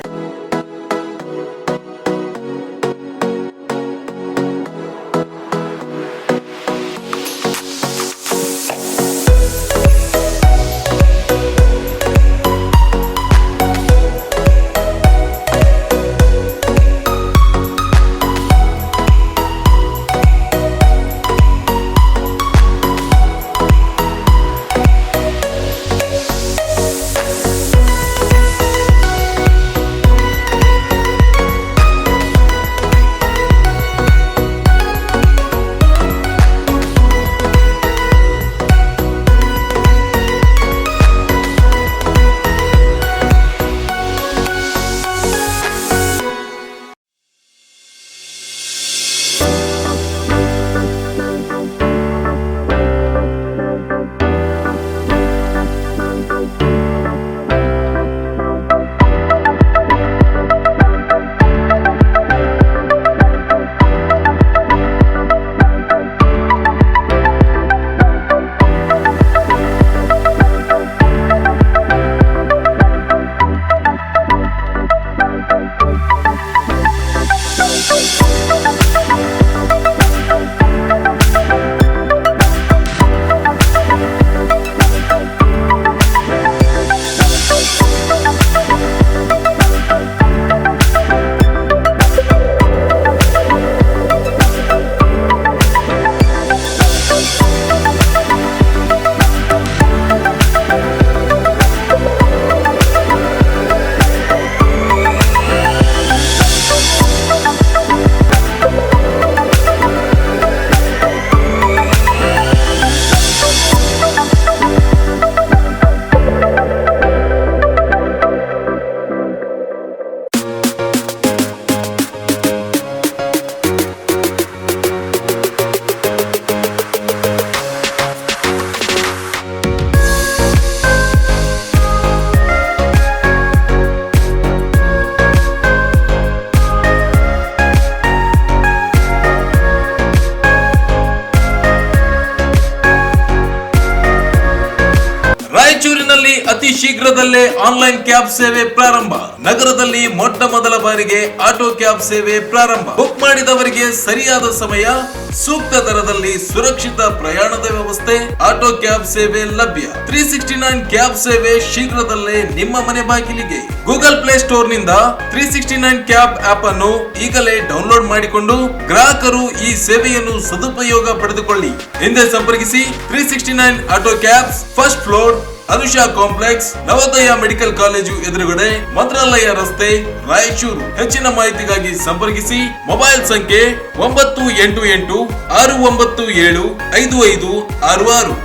ರಾಯಚೂರಿನಲ್ಲಿ ಅತಿ ಶೀಘ್ರದಲ್ಲೇ ಆನ್ಲೈನ್ ಕ್ಯಾಬ್ ಸೇವೆ ಪ್ರಾರಂಭ. ನಗರದಲ್ಲಿ ಮೊಟ್ಟ ಮೊದಲ ಬಾರಿಗೆ ಆಟೋ ಕ್ಯಾಬ್ ಸೇವೆ ಪ್ರಾರಂಭ. ಬುಕ್ ಮಾಡಿದವರಿಗೆ ಸರಿಯಾದ ಸಮಯ, ಸೂಕ್ತ ದರದಲ್ಲಿ ಸುರಕ್ಷಿತ ಪ್ರಯಾಣದ ವ್ಯವಸ್ಥೆ, ಆಟೋ ಕ್ಯಾಬ್ ಸೇವೆ ಲಭ್ಯ. 369 ಕ್ಯಾಬ್ ಸೇವೆ ಶೀಘ್ರದಲ್ಲೇ ನಿಮ್ಮ ಮನೆ ಬಾಗಿಲಿಗೆ. ಗೂಗಲ್ ಪ್ಲೇ ಸ್ಟೋರ್ ನಿಂದ 369 ಕ್ಯಾಬ್ ಆಪ್ ಅನ್ನು ಈಗಲೇ ಡೌನ್ಲೋಡ್ ಮಾಡಿಕೊಂಡು ಗ್ರಾಹಕರು ಈ ಸೇವೆಯನ್ನು ಸದುಪಯೋಗ ಪಡೆದುಕೊಳ್ಳಿ. ಹಿಂದೆ ಸಂಪರ್ಕಿಸಿ 369 auto cabs, first floor, Anusha complex, Navodaya medical college ಎದುರುಗಡೆ, ಮಂತ್ರಾಲಯ ರಸ್ತೆ, ರಾಯಚೂರು. ಹೆಚ್ಚಿನ ಮಾಹಿತಿಗಾಗಿ ಸಂಪರ್ಕಿಸಿ. ಮೊಬೈಲ್ ಸಂಖ್ಯೆ 988 697 5566.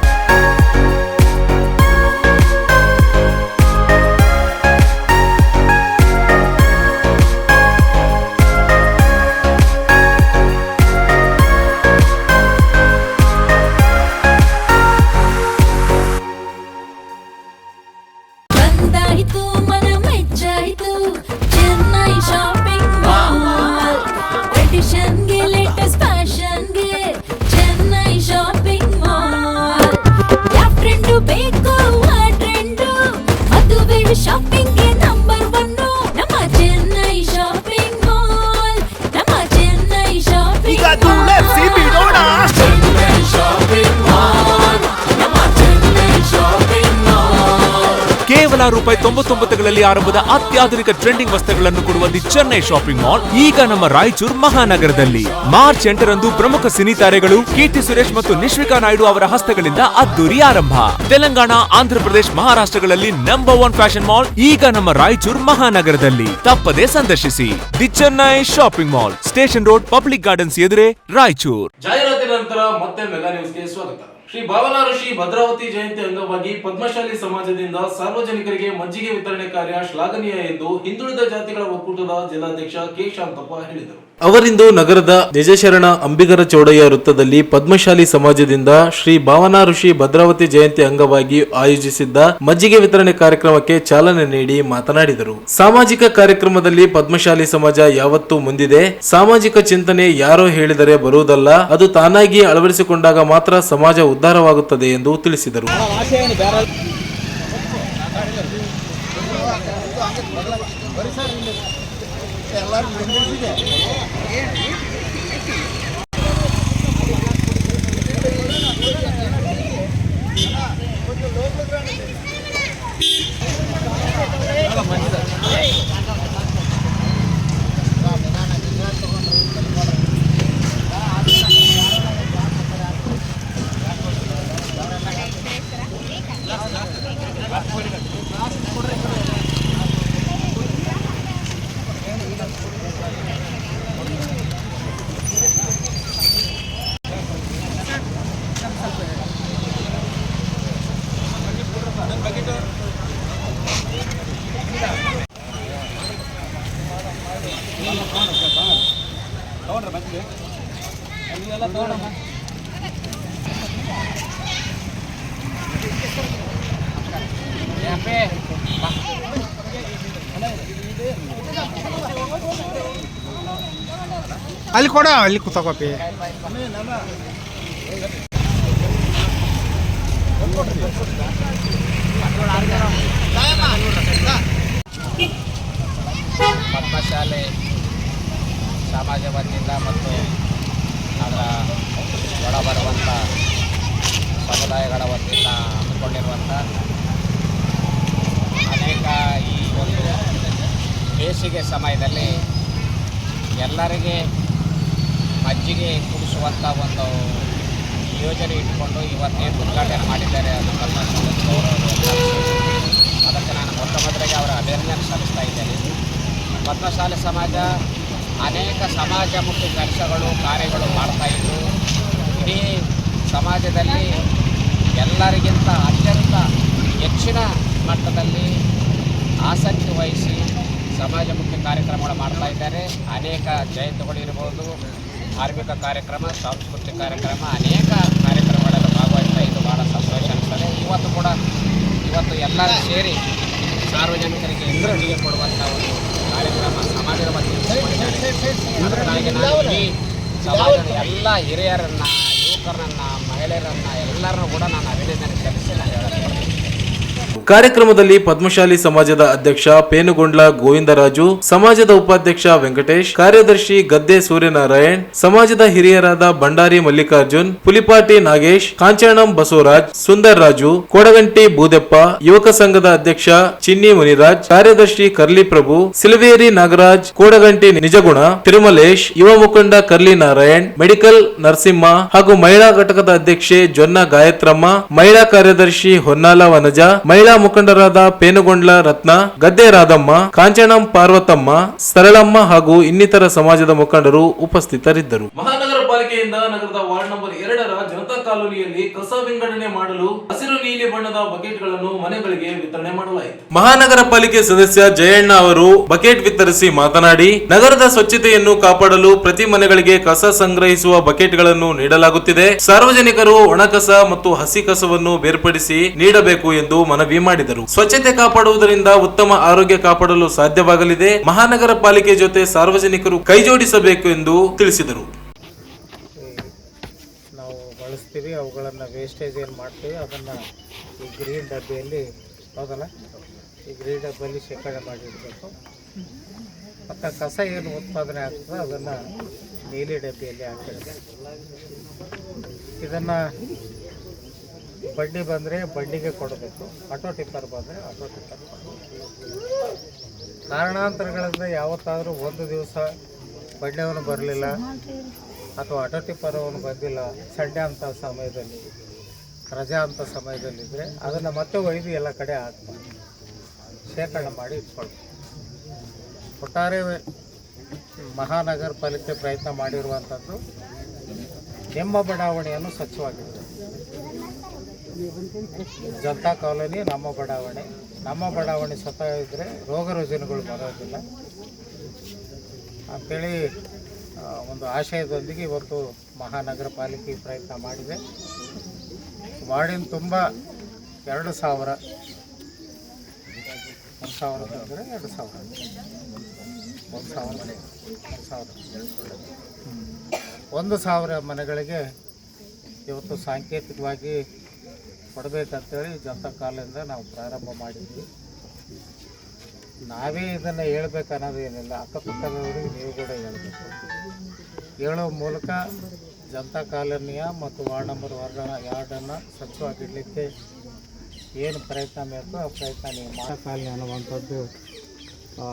ಕೇವಲ ₹99ಗಳಲ್ಲಿ ಆರಂಭದ ಅತ್ಯಾಧುನಿಕ ಟ್ರೆಂಡಿಂಗ್ ವಸ್ತ್ರಗಳನ್ನು ಕೊಡುವ ದಿ ಚೆನ್ನೈ ಶಾಪಿಂಗ್ ಮಾಲ್ ಈಗ ನಮ್ಮ ರಾಯಚೂರು ಮಹಾನಗರದಲ್ಲಿ. ಮಾರ್ಚ್ 8ರಂದು ಪ್ರಮುಖ ಸಿನಿ ತಾರೆಗಳು ಕೀರ್ತಿ ಸುರೇಶ್ ಮತ್ತು ನಿಶ್ವಿಕಾ ನಾಯ್ಡು ಅವರ ಹಸ್ತಗಳಿಂದ ಅದ್ದೂರಿ ಆರಂಭ. ತೆಲಂಗಾಣ, ಆಂಧ್ರಪ್ರದೇಶ, ಮಹಾರಾಷ್ಟ್ರಗಳಲ್ಲಿ ನಂಬರ್ 1 ಫ್ಯಾಷನ್ ಮಾಲ್ ಈಗ ನಮ್ಮ ರಾಯಚೂರು ಮಹಾನಗರದಲ್ಲಿ. ತಪ್ಪದೇ ಸಂದರ್ಶಿಸಿ the Chennai shopping mall, station road, public gardens ಎದುರೇ, ರಾಯಚೂರು. ಜಾಹೀರಾತಿನ ನಂತರ ಮತ್ತೆ ಮೆಗಾ ನ್ಯೂಸ್ಗೆ ಸ್ವಾಗತ. ಶ್ರೀ ಭಾವನಾ ಋಷಿ ಭದ್ರಾವತಿ ಜಯಂತಿ ಅಂಗವಾಗಿ ಪದ್ಮಶಾಲಿ ಸಮಾಜದಿಂದ ಸಾರ್ವಜನಿಕರಿಗೆ ಮಜ್ಜಿಗೆ ವಿತರಣೆ ಕಾರ್ಯ ಶ್ಲಾಘನೀಯ ಎಂದು ಹಿಂದುಳಿದ ಜಾತಿಗಳ ಒಕ್ಕೂಟದ ಜಿಲ್ಲಾಧ್ಯಕ್ಷ ಕೆ ಶಾಂತಪ್ಪ ಹೇಳಿದರು. ಅವರಿಂದು ನಗರದ ನಿಜಶರಣ ಅಂಬಿಗರ ಚೌಡಯ್ಯ ವೃತ್ತದಲ್ಲಿ ಪದ್ಮಶಾಲಿ ಸಮಾಜದಿಂದ ಶ್ರೀ ಭಾವನಾ ಋಷಿ ಭದ್ರಾವತಿ ಜಯಂತಿ ಅಂಗವಾಗಿ ಆಯೋಜಿಸಿದ್ದ ಮಜ್ಜಿಗೆ ವಿತರಣೆ ಕಾರ್ಯಕ್ರಮಕ್ಕೆ ಚಾಲನೆ ನೀಡಿ ಮಾತನಾಡಿದರು. ಸಾಮಾಜಿಕ ಕಾರ್ಯಕ್ರಮದಲ್ಲಿ ಪದ್ಮಶಾಲಿ ಸಮಾಜ ಯಾವತ್ತೂ ಮುಂದಿದೆ. ಸಾಮಾಜಿಕ ಚಿಂತನೆ ಯಾರೋ ಹೇಳಿದರೆ ಬರುವುದಲ್ಲ, ಅದು ತಾನಾಗಿ ಅಳವಡಿಸಿಕೊಂಡಾಗ ಮಾತ್ರ ಸಮಾಜ ಉದ್ಧಾರವಾಗುತ್ತದೆ ಎಂದು ತಿಳಿಸಿದರು. ಅಲ್ಲಿ ಕೊಡ, ಅಲ್ಲಿ ತಗೋಪಿ. ಪದ್ಮಶಾಲೆ ಸಮಾಜ ವತಿಯಿಂದ ಮತ್ತು ಅದರ ಒಳಬರುವಂಥ ಸಮುದಾಯಗಳ ವತಿಯಿಂದ ಹಮ್ಮಿಕೊಂಡಿರುವಂಥ ಅನೇಕ ಈ ಒಂದು ಬೇಸಿಗೆ ಸಮಯದಲ್ಲಿ ಎಲ್ಲರಿಗೆ ಮಜ್ಜಿಗೆ ಕುಡಿಸುವಂಥ ಒಂದು ಯೋಜನೆ ಇಟ್ಕೊಂಡು ಇವತ್ತೇನು ಉದ್ಘಾಟನೆ ಮಾಡಿದ್ದಾರೆ ಅದು ಪದ್ಮಶಾಲೆ ಅದಕ್ಕೆ ನಾನು ಮೊದಲಿಗೆ ಅವರ ಅಭಿನಂದನೆ ಸಲ್ಲಿಸ್ತಾ ಇದ್ದೇನೆ. ಪದ್ಮಶಾಲೆ ಸಮಾಜ ಅನೇಕ ಸಮಾಜಮುಖಿ ಕೆಲಸಗಳು ಕಾರ್ಯಗಳು ಮಾಡ್ತಾಯಿದ್ದು ಇಡೀ ಸಮಾಜದಲ್ಲಿ ಎಲ್ಲರಿಗಿಂತ ಅತ್ಯಂತ ಹೆಚ್ಚಿನ ಮಟ್ಟದಲ್ಲಿ ಆಸಕ್ತಿ ವಹಿಸಿ ಸಮಾಜಮುಖಿ ಕಾರ್ಯಕ್ರಮಗಳು ಮಾಡ್ತಾ ಇದ್ದಾರೆ. ಅನೇಕ ಜಯಂತಿಗಳು ಇರ್ಬೋದು, ಧಾರ್ಮಿಕ ಕಾರ್ಯಕ್ರಮ, ಸಾಂಸ್ಕೃತಿಕ ಕಾರ್ಯಕ್ರಮ, ಅನೇಕ ಕಾರ್ಯಕ್ರಮಗಳಲ್ಲಿ ಭಾಗವಹಿಸ್ತಾ ಇದು ಭಾಳ ಸಂತೋಷ ಅನಿಸ್ತದೆ. ಇವತ್ತು ಎಲ್ಲರೂ ಸೇರಿ ಸಾರ್ವಜನಿಕರಿಗೆ ಮಜ್ಜಿಗೆ ಕೊಡುವಂಥ ಒಂದು ಕಾರ್ಯಕ್ರಮ ಸಮಾಜದ ವತಿಯಿಂದ ಈ ಸಮಾಜದ ಎಲ್ಲ ಹಿರಿಯರನ್ನು, ಯುವಕರನ್ನು, ಮಹಿಳೆಯರನ್ನು ಎಲ್ಲರನ್ನೂ ಕೂಡ ನಾನು ಅಭಿನಂದನೆ ಸಲ್ಲಿಸಿ ನಾನು ಹೇಳಕ್ಕೆ ಕಾರ್ಯಕ್ರಮದಲ್ಲಿ ಪದ್ಮಶಾಲಿ ಸಮಾಜದ ಅಧ್ಯಕ್ಷ ಪೇನುಗೊಂಡ್ಲ ಗೋವಿಂದರಾಜು, ಸಮಾಜದ ಉಪಾಧ್ಯಕ್ಷ ವೆಂಕಟೇಶ್, ಕಾರ್ಯದರ್ಶಿ ಗದ್ದೆ ಸೂರ್ಯನಾರಾಯಣ್, ಸಮಾಜದ ಹಿರಿಯರಾದ ಭಂಡಾರಿ ಮಲ್ಲಿಕಾರ್ಜುನ್, ಪುಲಿಪಾಟಿ ನಾಗೇಶ್, ಕಾಂಚಣಂ ಬಸವರಾಜ್, ಸುಂದರ್ ರಾಜು, ಕೊಡಗಂಟಿ ಬೂದೆಪ್ಪ, ಯುವಕ ಸಂಘದ ಅಧ್ಯಕ್ಷ ಚಿನ್ನಿ ಮುನಿರಾಜ್, ಕಾರ್ಯದರ್ಶಿ ಕರ್ಲಿ ಪ್ರಭು, ಸಿಲ್ವೇರಿ ನಾಗರಾಜ್, ಕೋಡಗಂಟಿ ನಿಜಗುಣ, ತಿರುಮಲೇಶ್, ಯುವ ಮುಖಂಡ ಕರ್ಲಿ ನಾರಾಯಣ್, ಮೆಡಿಕಲ್ ನರಸಿಂಹ ಹಾಗೂ ಮಹಿಳಾ ಘಟಕದ ಅಧ್ಯಕ್ಷೆ ಜೊನ್ನ ಗಾಯತ್ರಮ್ಮ, ಮಹಿಳಾ ಕಾರ್ಯದರ್ಶಿ ಹೊನ್ನಾಲ ವನಜ, ಮಹಿಳಾ ಮುಖಂಡರಾದ ಪೇನುಗೊಂಡ್ಲ ರತ್ನ, ಗದ್ದೆ ರಾಧಮ್ಮ, ಕಾಂಚಣಂ ಪಾರ್ವತಮ್ಮ, ಸರಳಮ್ಮ ಹಾಗೂ ಇನ್ನಿತರ ಸಮಾಜದ ಮುಖಂಡರು ಉಪಸ್ಥಿತರಿದ್ದರು. ಮಹಾನಗರ ಪಾಲಿಕೆಯಿಂದ ನಗರದ ವಾರ್ಡ್ ನಂಬರ್ 2ರ ಜನತಾ ಕಾಲೋನಿಯಲ್ಲಿ ಕಸ ವಿಂಗಡಣೆ ಮಾಡಲು ಹಸಿರು ನೀಲಿ ಬಣ್ಣದ ಬಕೆಟ್ಗಳನ್ನು ಮನೆಗಳಿಗೆ ವಿತರಣೆ ಮಾಡಲಾಯಿತು. ಮಹಾನಗರ ಪಾಲಿಕೆ ಸದಸ್ಯ ಜಯಣ್ಣ ಅವರು ಬಕೆಟ್ ವಿತರಿಸಿ ಮಾತನಾಡಿ, ನಗರದ ಸ್ವಚ್ಛತೆಯನ್ನು ಕಾಪಾಡಲು ಪ್ರತಿ ಮನೆಗಳಿಗೆ ಕಸ ಸಂಗ್ರಹಿಸುವ ಬಕೆಟ್ಗಳನ್ನು ನೀಡಲಾಗುತ್ತಿದೆ. ಸಾರ್ವಜನಿಕರು ಒಣ ಕಸ ಮತ್ತು ಹಸಿ ಕಸವನ್ನು ಬೇರ್ಪಡಿಸಿ ನೀಡಬೇಕು ಎಂದು ಮನವಿ ಮಾಡಿದರು. ಸ್ವಚ್ಛತೆ ಕಾಪಾಡುವುದರಿಂದ ಉತ್ತಮ ಆರೋಗ್ಯ ಕಾಪಾಡಲು ಸಾಧ್ಯವಾಗಲಿದೆ. ಮಹಾನಗರ ಪಾಲಿಕೆ ಜೊತೆ ಸಾರ್ವಜನಿಕರು ಕೈಜೋಡಿಸಬೇಕು ಎಂದು ತಿಳಿಸಿದರು. ನಾವು ಬಳಸ್ತೀವಿ, ಅವುಗಳನ್ನು ವೇಸ್ಟೇಜ್ ಏನು ಮಾಡ್ತೀವಿ ಅದನ್ನು ಈ ಗ್ರೀನ್ ಡಬ್ಬಿಯಲ್ಲಿ, ಹೌದಲ್ಲ, ಈ ಗ್ರೀನ್ ಡಬ್ಬಿಯಲ್ಲಿ ಶೇಖರಣೆ ಮಾಡಿಡಬೇಕು. ಮತ್ತು ಕಸ ಏನು ಉತ್ಪಾದನೆ ಆಗ್ತದೆ ಅದನ್ನು ನೀಲಿ ಡಬ್ಬಿಯಲ್ಲಿ ಹಾಕಿಡಬೇಕು. ಇದನ್ನು ಬಡ್ಡಿ ಬಂದರೆ ಬಡ್ಡಿಗೆ ಕೊಡಬೇಕು, ಆಟೋ ಟಿಪ್ಪರ್ ಬಂದರೆ ಆಟೋ ಟಿಪ್ಪರ್ ಕೊಡಬೇಕು. ಕಾರಣಾಂತರಗಳಿಂದ ಯಾವತ್ತಾದರೂ ಒಂದು ದಿವಸ ಬಡ್ಡಿಯವನು ಬರಲಿಲ್ಲ ಅಥವಾ ಆಟೋ ಟಿಪ್ಪರ್ ಅವನು ಬಂದಿಲ್ಲ, ಸಂಡೆ ಅಂಥ ಸಮಯದಲ್ಲಿ, ರಜಾ ಅಂಥ ಸಮಯದಲ್ಲಿದ್ದರೆ ಅದನ್ನು ಮತ್ತೆ ಒಯ್ದು ಎಲ್ಲ ಕಡೆ ಹಾಕ್ತಾರೆ, ಶೇಖರಣೆ ಮಾಡಿ ಇಟ್ಕೊಳ್ಬೇಕು. ಒಟ್ಟಾರೆ ಮಹಾನಗರ ಪಾಲಿಕೆ ಪ್ರಯತ್ನ ಮಾಡಿರುವಂಥದ್ದು ನಿಮ್ಮ ಬಡಾವಣೆಯನ್ನು ಸ್ವಚ್ಛವಾಗಿರ್ತದೆ. ಜನತಾ ಕಾಲೋನಿ ನಮ್ಮ ಬಡಾವಣೆ ಸ್ವತಃ ಇದ್ದರೆ ರೋಗ ರುಜಿನಗಳು ಬರೋದಿಲ್ಲ ಅಂಥೇಳಿ ಒಂದು ಆಶಯದೊಂದಿಗೆ ಇವತ್ತು ಮಹಾನಗರ ಪಾಲಿಕೆ ಪ್ರಯತ್ನ ಮಾಡಿದೆ. ವಾರ್ಡಿನ ತುಂಬ 2,000 ಅಂದರೆ 1,000 ಮನೆಗಳಿಗೆ ಇವತ್ತು ಸಾಂಕೇತಿಕವಾಗಿ ಕೊಡಬೇಕಂತೇಳಿ ಜನತಾ ಕಾಲದಿಂದ ನಾವು ಪ್ರಾರಂಭ ಮಾಡಿದ್ವಿ. ನಾವೇ ಇದನ್ನು ಹೇಳ್ಬೇಕು ಅನ್ನೋದೇನಿಲ್ಲ, ಅಕ್ಕಪಕ್ಕದವರಿಗೆ ನೀವು ಕೂಡ ಹೇಳಬೇಕು. ಹೇಳೋ ಮೂಲಕ ಜನತಾ ಕಾಲೋನಿಯ ಮತ್ತು ವಾರ್ಡ್ ನಂಬರ್ 2 ಸ್ವಚ್ಛವಾಗಿಡಲಿಕ್ಕೆ ಏನು ಪ್ರಯತ್ನ ಬೇಕೋ ಆ ಪ್ರಯತ್ನ ನೀವು ಕಾಲನಿ ಅನ್ನುವಂಥದ್ದು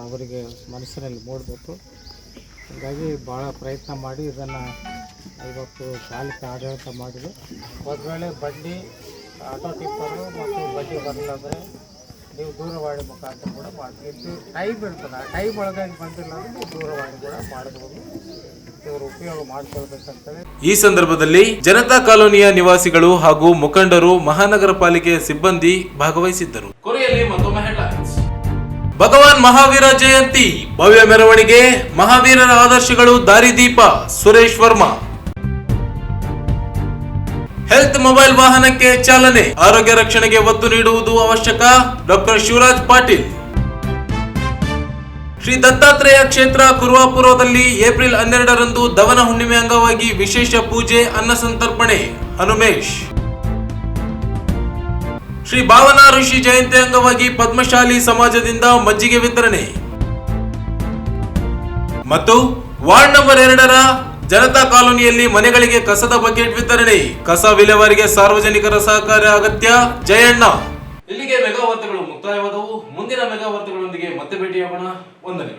ಅವರಿಗೆ ಮನಸ್ಸಿನಲ್ಲಿ ಮೂಡಬೇಕು. ಹಾಗಾಗಿ ಭಾಳ ಪ್ರಯತ್ನ ಮಾಡಿ ಇದನ್ನು ಇವತ್ತು ಪಾಲಿಕೆ ಆಡಳಿತ ಮಾಡಿದೆ. ಒಂದು ವೇಳೆ ಬಡ್ಡಿ ಆಟೋ ಟಿಪ್ಪರು ಮತ್ತು ಬಡ್ಡಿ ಬರಲಾದ್ರೆ ನೀವು ದೂರವಾಣಿ ಮುಖಾಂತರ ಕೂಡ ಮಾಡ್ತೀವಿ. ಟೈಮ್ ಇರ್ತದೆ, ಆ ಟೈಮ್ ಒಳಗಾಗಿ ಬಂದಿಲ್ಲ ಅಂದರೆ ನೀವು ದೂರವಾಣಿ ಕೂಡ ಮಾಡ್ಬೋದು. ಇವರು ಉಪಯೋಗ ಮಾಡ್ಕೊಳ್ಬೇಕಂತೇಳಿ ಈ ಸಂದರ್ಭದಲ್ಲಿ ಜನತಾ ಕಾಲೋನಿಯ ನಿವಾಸಿಗಳು ಹಾಗೂ ಮುಖಂಡರು, ಮಹಾನಗರ ಪಾಲಿಕೆಯ ಸಿಬ್ಬಂದಿ ಭಾಗವಹಿಸಿದ್ದರು. ಕೊನೆಯಲ್ಲಿ ಮತ್ತೊಮ್ಮೆ ಹೆಡ್ಲೈನ್ಸ್. ಭಗವಾನ್ ಮಹಾವೀರ ಜಯಂತಿ ಭವ್ಯ ಮೆರವಣಿಗೆ, ಮಹಾವೀರರ ಆದರ್ಶಗಳು ದಾರಿದೀಪ, ಸುರೇಶ್ ವರ್ಮಾ. ಹೆಲ್ತ್ ಮೊಬೈಲ್ ವಾಹನಕ್ಕೆ ಚಾಲನೆ, ಆರೋಗ್ಯ ರಕ್ಷಣೆಗೆ ಒತ್ತು ನೀಡುವುದು ಅವಶ್ಯಕ, ಡಾಕ್ಟರ್ ಶಿವರಾಜ್ ಪಾಟೀಲ್. ಶ್ರೀ ದತ್ತಾತ್ರೇಯ ಕ್ಷೇತ್ರ ಕುರುವಾಪುರದಲ್ಲಿ ಏಪ್ರಿಲ್ 12ರಂದು ದವನ ಹುಣ್ಣಿಮೆ ಅಂಗವಾಗಿ ವಿಶೇಷ ಪೂಜೆ, ಅನ್ನ ಸಂತರ್ಪಣೆ, ಹನುಮೇಶ್. ಶ್ರೀ ಭಾವನಾ ಋಷಿ ಜಯಂತಿ ಅಂಗವಾಗಿ ಪದ್ಮಶಾಲಿ ಸಮಾಜದಿಂದ ಮಜ್ಜಿಗೆ ವಿತರಣೆ ಮತ್ತು ವಾರ್ಡ್ ನಂಬರ್ 2ರ ಜನತಾ ಕಾಲೋನಿಯಲ್ಲಿ ಮನೆಗಳಿಗೆ ಕಸದ ಬಕೆಟ್ ವಿತರಣೆ, ಕಸ ವಿಲೇವಾರಿಗೆ ಸಾರ್ವಜನಿಕರ ಸಹಕಾರ ಅಗತ್ಯ, ಜಯಣ್ಣ. ಇಲ್ಲಿಗೆ ಮೆಗಾ ವಾರ್ತೆಗಳು ಮುಕ್ತಾಯವಾದವು. ಮುಂದಿನ ಮೆಗಾ ವಾರ್ತೆಗಳೊಂದಿಗೆ ಮತ್ತೆ ಭೇಟಿಯಾಗೋಣ. ವಂದನೆಗಳು.